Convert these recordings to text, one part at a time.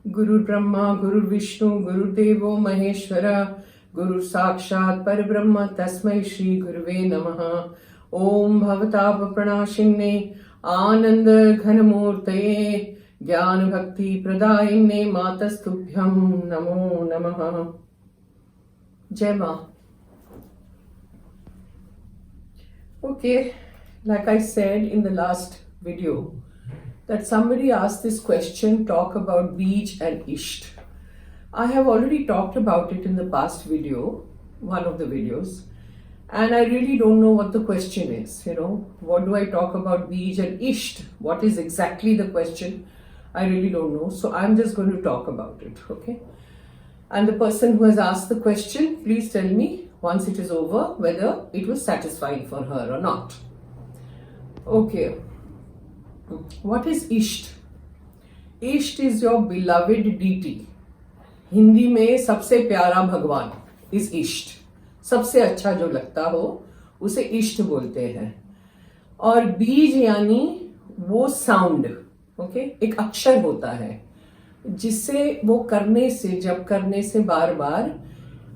गुरु ब्रह्मा गुरु विष्णु गुरुदेवो महेश्वर गुरु साक्षात् परब्रह्म तस्मै श्री गुरुवे नमः। ओम भवताप प्रणाशिन्ने आनंद घनमूर्तये ज्ञान भक्ति प्रदायिन्ने मातस्तुभ्यं नमो नमः। जय मां। Okay, like I said in the last video, that somebody asked this question, talk about Bij and Isht. I have already talked about it in the past video, one of the videos, and I really don't know what the question is. What do I talk about Bij and Isht? What is exactly the question? I really don't know. So I'm just going to talk about it, okay? And the person who has asked the question, please tell me once it is over whether it was satisfying for her or not. Okay. What is Isht? Isht is your beloved deity. Hindi में सबसे प्यारा भगवान is इष्ट। सबसे अच्छा जो लगता हो उसे इष्ट बोलते हैं। और बीज यानी वो साउंड, ओके, एक अक्षर होता है जिससे वो करने से, जब करने से बार बार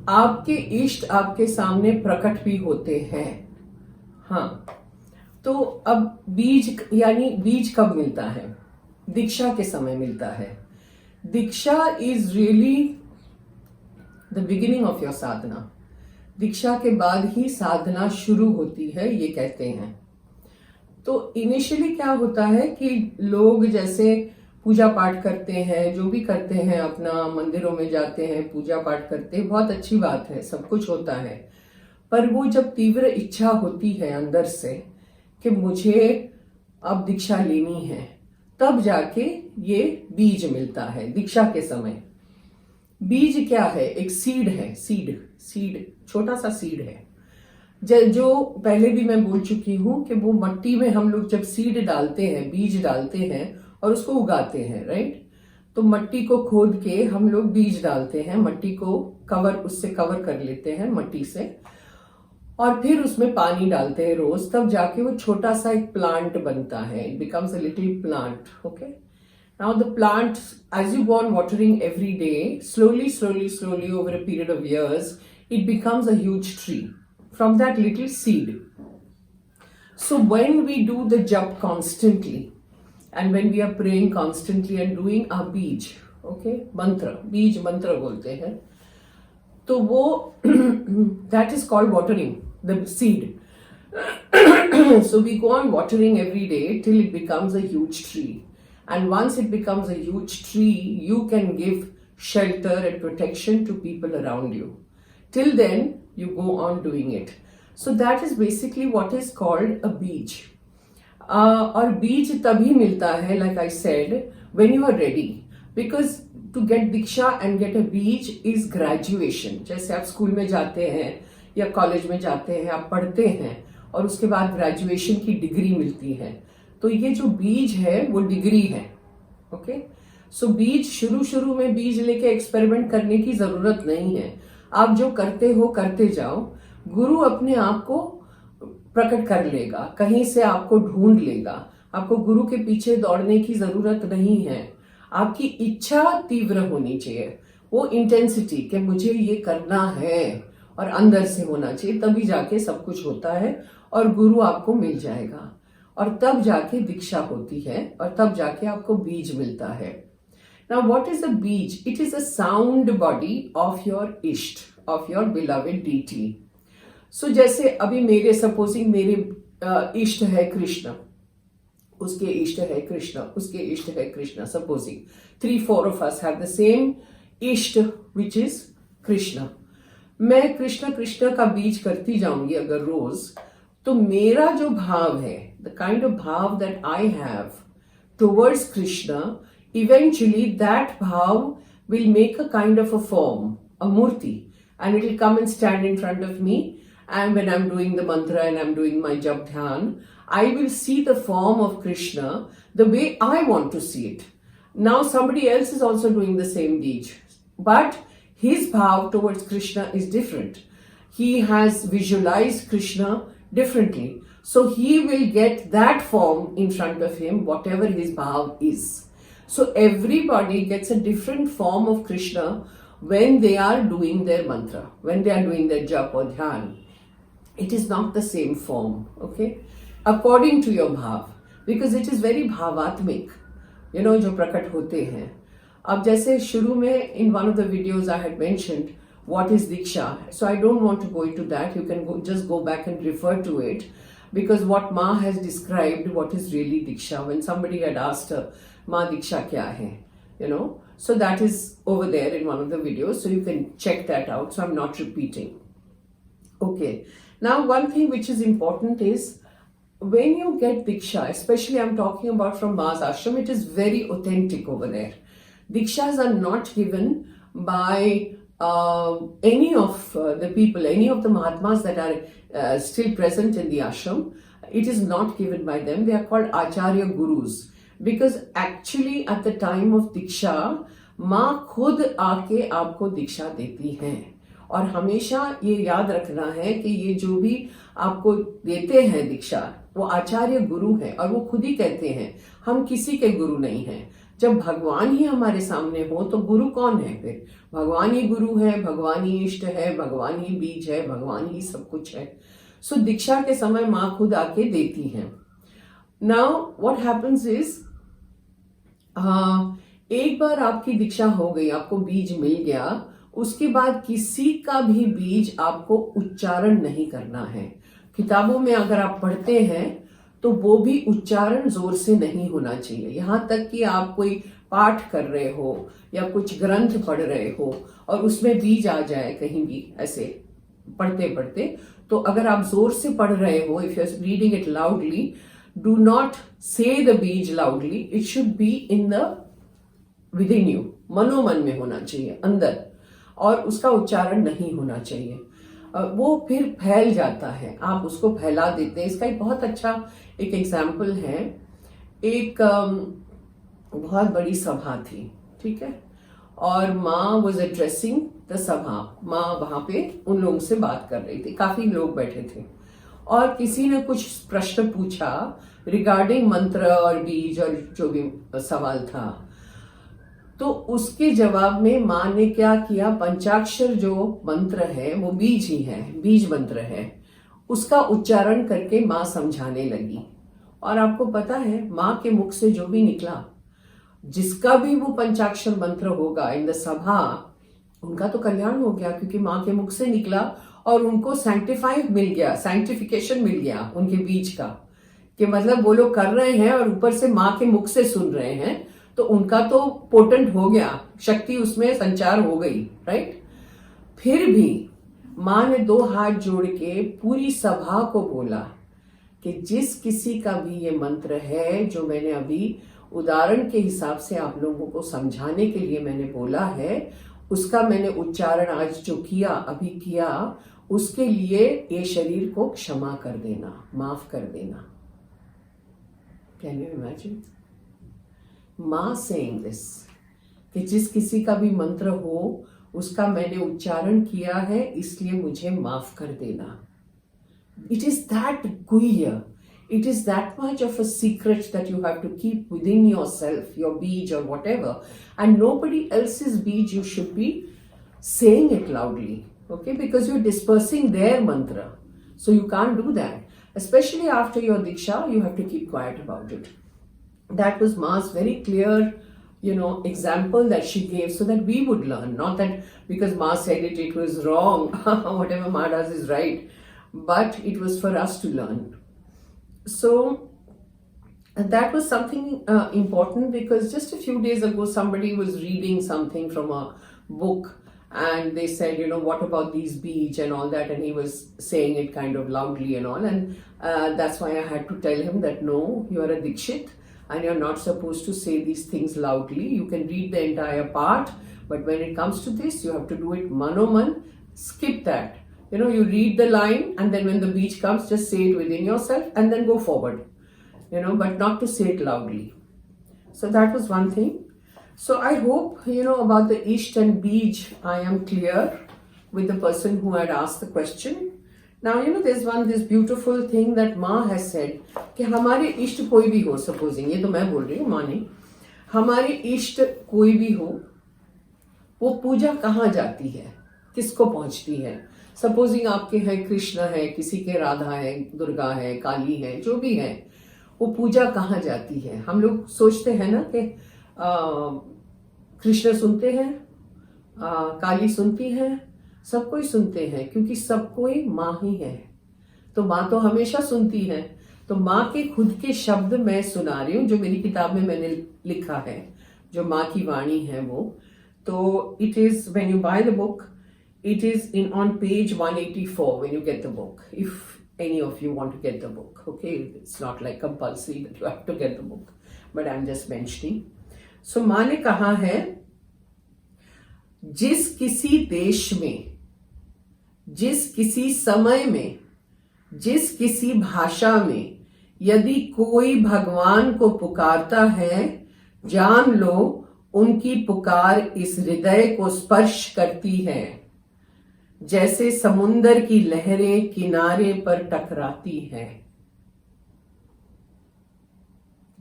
आपके इष्ट आपके सामने प्रकट भी होते हैं। हाँ, तो अब बीज यानी बीज कब मिलता है? दीक्षा के समय मिलता है। Diksha is really the beginning of your sadhana. दीक्षा के बाद ही साधना शुरू होती है, ये कहते हैं। तो इनिशियली क्या होता है कि लोग जैसे पूजा पाठ करते हैं, जो भी करते हैं, अपना मंदिरों में जाते हैं, पूजा पाठ करते हैं, बहुत अच्छी बात है, सब कुछ होता है। पर वो जब तीव्र इच्छा होती है अंदर से कि मुझे अब दीक्षा लेनी है, तब जाके ये बीज मिलता है दीक्षा के समय। बीज क्या है? एक सीड है। सीड छोटा सा सीड है जो पहले भी मैं बोल चुकी हूं कि वो मट्टी में हम लोग जब सीड डालते हैं, बीज डालते हैं और उसको उगाते हैं, राइट? तो मट्टी को खोद के हम लोग बीज डालते हैं, मट्टी को उससे कवर कर लेते हैं मट्टी से, और फिर उसमें पानी डालते हैं रोज, तब जाके वो छोटा सा एक प्लांट बनता है। It becomes a little plant, okay. Now the plant, as you go on watering every day, slowly over a period of years, it becomes a huge tree from that little seed. So when we do the jap constantly, and when we are praying constantly and doing our बीज, okay, मंत्र, बीज मंत्र बोलते हैं, तो वो that is called watering the seed. So we go on watering every day till it becomes a huge tree, and once it becomes a huge tree, you can give shelter and protection to people around you. Till then you go on doing it. So that is basically what is called a बीज। और बीज तभी मिलता है, like I said, when you are ready, because to get Diksha and get a बीज is graduation। जैसे आप school में जाते हैं या कॉलेज में जाते हैं, आप पढ़ते हैं और उसके बाद ग्रेजुएशन की डिग्री मिलती है। तो ये जो बीज है वो डिग्री है, ओके। सो बीज शुरू में बीज लेके एक्सपेरिमेंट करने की जरूरत नहीं है। आप जो करते हो करते जाओ, गुरु अपने आप को प्रकट कर लेगा, कहीं से आपको ढूंढ लेगा। आपको गुरु के पीछे दौड़ने की जरूरत नहीं है। आपकी इच्छा तीव्र होनी चाहिए, वो इंटेंसिटी कि मुझे ये करना है, और अंदर से होना चाहिए, तभी जाके सब कुछ होता है और गुरु आपको मिल जाएगा, और तब जाके दीक्षा होती है, और तब जाके आपको बीज मिलता है। नाउ व्हाट इज अ बीज? It is a sound body of your इष्ट, ऑफ योर बिलवेड डीटी। सो जैसे अभी मेरे सपोजिंग मेरे इष्ट है कृष्ण, उसके इष्ट है कृष्ण, उसके इष्ट है Krishna, supposing 3-4 of us have the same इष्ट which is कृष्ण। मैं कृष्ण कृष्ण का बीज करती जाऊंगी अगर रोज, तो मेरा जो भाव है, the kind of भाव that I have towards Krishna, eventually that भाव will make a kind of a form, a murti, and it will come and stand in front of me. And when I'm doing the mantra and I'm doing my jap dhyan, I will see the form of Krishna the way I want to see it. Now somebody else is also doing the same deed, but his bhav towards Krishna is different. He has visualized Krishna differently. So he will get that form in front of him, whatever his bhav is. So everybody gets a different form of Krishna when they are doing their mantra, when they are doing their japa or dhyan. It is not the same form, okay? According to your bhav, because it is very bhavatmik, जो प्रकट होते हैं. अब जैसे शुरू में in one of the videos I had mentioned what is Diksha. So I don't want to go into that. You can just go back and refer to it, because what Ma has described what is really Diksha. When somebody had asked her, Ma Diksha kya hai? So that is over there in one of the videos. So you can check that out. So I'm not repeating. Okay. Now one thing which is important is when you get Diksha, especially I'm talking about from Ma's ashram, it is very authentic over there. Dikshas are not given by any of the people, any of the Mahatmas that are still present in the ashram. It is not given by them. They are called Acharya Gurus. Because actually at the time of Diksha, माँ खुद आके आपको दीक्षा देती हैं. और हमेशा ये याद रखना है कि ये जो भी आपको देते हैं दीक्षा, वो आचार्य गुरु हैं. और वो खुद ही कहते हैं हम किसी के गुरु नहीं हैं. जब भगवान ही हमारे सामने हो तो गुरु कौन है फिर? भगवान ही गुरु है, भगवान ही इष्ट है, भगवान ही बीज है, भगवान ही सब कुछ है. सो दीक्षा के समय माँ खुद आके देती हैं. नाउ व्हाट हैपेंस इज, एक बार आपकी दीक्षा हो गई, आपको बीज मिल गया, उसके बाद किसी का भी बीज आपको उच्चारण नहीं करना है. किताबों में अगर आप पढ़ते हैं तो वो भी उच्चारण जोर से नहीं होना चाहिए. यहां तक कि आप कोई पाठ कर रहे हो या कुछ ग्रंथ पढ़ रहे हो और उसमें बीज आ जाए कहीं भी ऐसे पढ़ते पढ़ते, तो अगर आप जोर से पढ़ रहे हो, if you are reading it loudly, do not say the beej loudly. It should be in the within you, मनोमन में होना चाहिए अंदर, और उसका उच्चारण नहीं होना चाहिए. वो फिर फैल जाता है, आप उसको फैला देते हैं. इसका एक बहुत अच्छा एक एग्जाम्पल है. एक बहुत बड़ी सभा थी, ठीक है, और माँ वॉज एड्रेसिंग द सभा. माँ वहां पे उन लोगों से बात कर रही थी, काफी लोग बैठे थे, और किसी ने कुछ प्रश्न पूछा रिगार्डिंग मंत्र और बीज और जो भी सवाल था. तो उसके जवाब में माँ ने क्या किया, पंचाक्षर जो मंत्र है वो बीज ही है, बीज मंत्र है, उसका उच्चारण करके माँ समझाने लगी. और आपको पता है माँ के मुख से जो भी निकला, जिसका भी वो पंचाक्षर मंत्र होगा इन द सभा, उनका तो कल्याण हो गया, क्योंकि माँ के मुख से निकला और उनको साइंटिफाइड मिल गया, साइंटिफिकेशन मिल गया उनके बीज का, कि मतलब वो लोग कर रहे हैं और ऊपर से माँ के मुख से सुन रहे हैं, तो उनका तो पोटेंट हो गया, शक्ति उसमें संचार हो गई, राइट. फिर भी माँ ने 2 हाथ जोड़ के पूरी सभा को बोला कि जिस किसी का भी ये मंत्र है जो मैंने अभी उदाहरण के हिसाब से आप लोगों को समझाने के लिए मैंने बोला है, उसका मैंने उच्चारण आज जो किया, अभी किया, उसके लिए ये शरीर को क्षमा कर देना, माफ कर देना. कैन यू इमेजिन माँ सेइंग दिस, कि जिस किसी का भी मंत्र हो उसका मैंने उच्चारण किया है, इसलिए मुझे माफ कर देना. इट इज दैट गुह्य, it is that much of a secret that you have to keep within yourself, your beej or whatever, and nobody else's beej you should be saying it loudly, okay, because you're dispersing their mantra. So you can't do that. Especially after your diksha, you have to keep quiet about it. That was Ma's very clear, example that she gave so that we would learn. Not that because Ma said it, it was wrong. Whatever Ma does is right. But it was for us to learn. So that was something important, because just a few days ago somebody was reading something from a book and they said, what about these beej and all that, and he was saying it kind of loudly and all, and that's why I had to tell him that no, you are a dikshit and you're not supposed to say these things loudly. You can read the entire part, but when it comes to this, you have to do it manoman. Skip that. You read the line and then when the beej comes, just say it within yourself and then go forward, but not to say it loudly. So that was one thing. So I hope, about the isht and beej, I am clear with the person who had asked the question. Now, there's this beautiful thing that Ma has said, कि हमारे इष्ट कोई भी हो, supposing, ये तो मैं बोल रही हूँ, माँ नहीं, हमारे इष्ट कोई भी हो, वो पूजा कहाँ जाती है, किसको पहुंचती है? सपोजिंग आपके हैं कृष्ण है, किसी के राधा है, दुर्गा है, काली है, जो भी है, वो पूजा कहाँ जाती है? हम लोग सोचते हैं ना कि कृष्ण सुनते हैं, काली सुनती है, सब कोई सुनते हैं, क्योंकि सब कोई माँ ही है। तो माँ तो हमेशा सुनती है। तो माँ के खुद के शब्द मैं सुना रही हूँ, जो मेरी किताब में मैंने लिखा है, जो माँ की वाणी है वो। तो it is when you by the book, it is in on page 184 when you get the book, if any of you want to get the book. Okay, it's not like compulsory that you have to get the book, but I'm just mentioning. So माँ ने कहा है, जिस किसी देश में, जिस किसी समय में, जिस किसी भाषा में यदि कोई भगवान को पुकारता है, जान लो उनकी पुकार इस हृदय को स्पर्श करती है, जैसे समुंदर की लहरें किनारे पर टकराती हैं।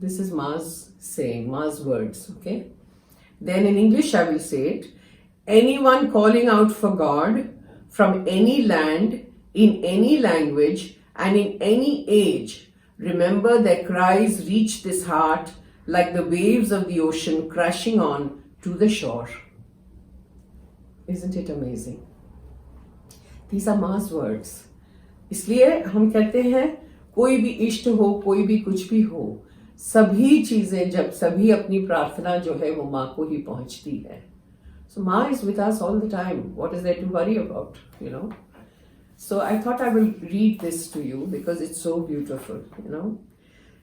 This is Ma's saying, Ma's words, okay? Then in English I will say it. Anyone calling out for God from any land, in any language, and in any age, remember their cries reach this heart like the waves of the ocean crashing on to the shore. Isn't it amazing? These are Ma's words. इसलिए हम कहते हैं, कोई भी इष्ट हो, कोई भी कुछ भी हो, सभी चीजें जब सभी अपनी प्रार्थना जो है वो माँ को ही पहुंचती है. So Ma is with us all the time. What is there to worry about, you know? So I thought I will read this to you because it's so beautiful, you know.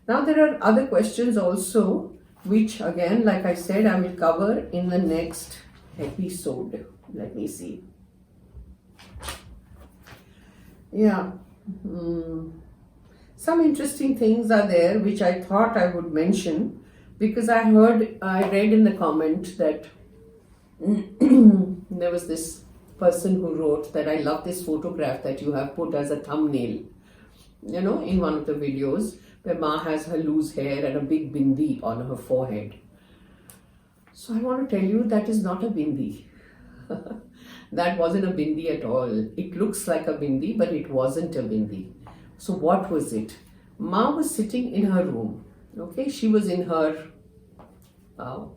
Now there are other questions also, which again, like I said, I will cover in the next episode. Let me see. Yeah. Some interesting things are there which I thought I would mention because I read in the comment that there was this person who wrote that I love this photograph that you have put as a thumbnail, you know, in one of the videos where Ma has her loose hair and a big bindi on her forehead. So I want to tell you that is not a bindi. That wasn't a bindi at all. It looks like a bindi, but it wasn't a bindi. So what was it? Ma was sitting in her room. Okay, she was in her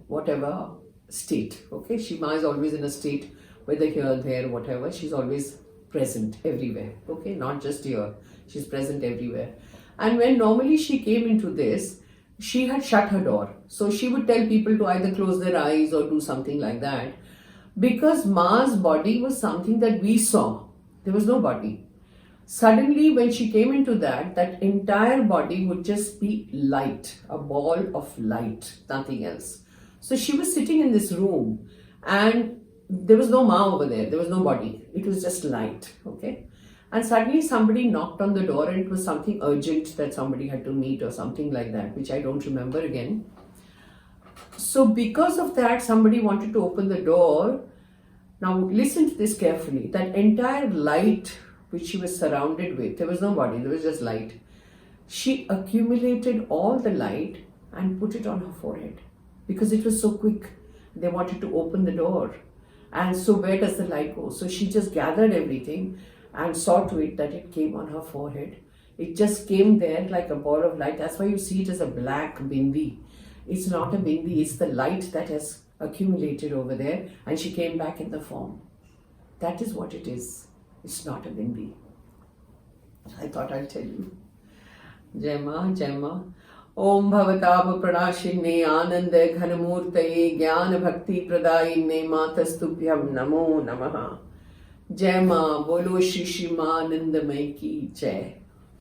whatever state. Okay, Ma is always in a state, whether here, there, whatever. She's always present everywhere. Okay, not just here. She's present everywhere. And when normally she came into this, she had shut her door. So she would tell people to either close their eyes or do something like that. Because Ma's body was something that we saw. There was no body. Suddenly, when she came into that entire body would just be light, a ball of light, nothing else. So she was sitting in this room and there was no Ma over there. There was no body. It was just light, okay? And suddenly somebody knocked on the door and it was something urgent that somebody had to meet or something like that, which I don't remember again. So because of that, somebody wanted to open the door. Now listen to this carefully. That entire light which she was surrounded with, there was no body, there was just light. She accumulated all the light and put it on her forehead because it was so quick. They wanted to open the door. And so where does the light go? So she just gathered everything and saw to it that it came on her forehead. It just came there like a ball of light. That's why you see it as a black bindi. It's not a bindi, it's the light that has accumulated over there, and she came back in the form. That is what it is. It's not a bindi. I thought I'll tell you. Jai Ma, Jai Ma. Om Bhavatab Pranashinne Ananda Ghanamurtaye Jnana Bhakti Pradayinne Matastubhyam Namo Namaha. Jai Ma, Bolo Shri Shri Ma Anandamai Ki Jai.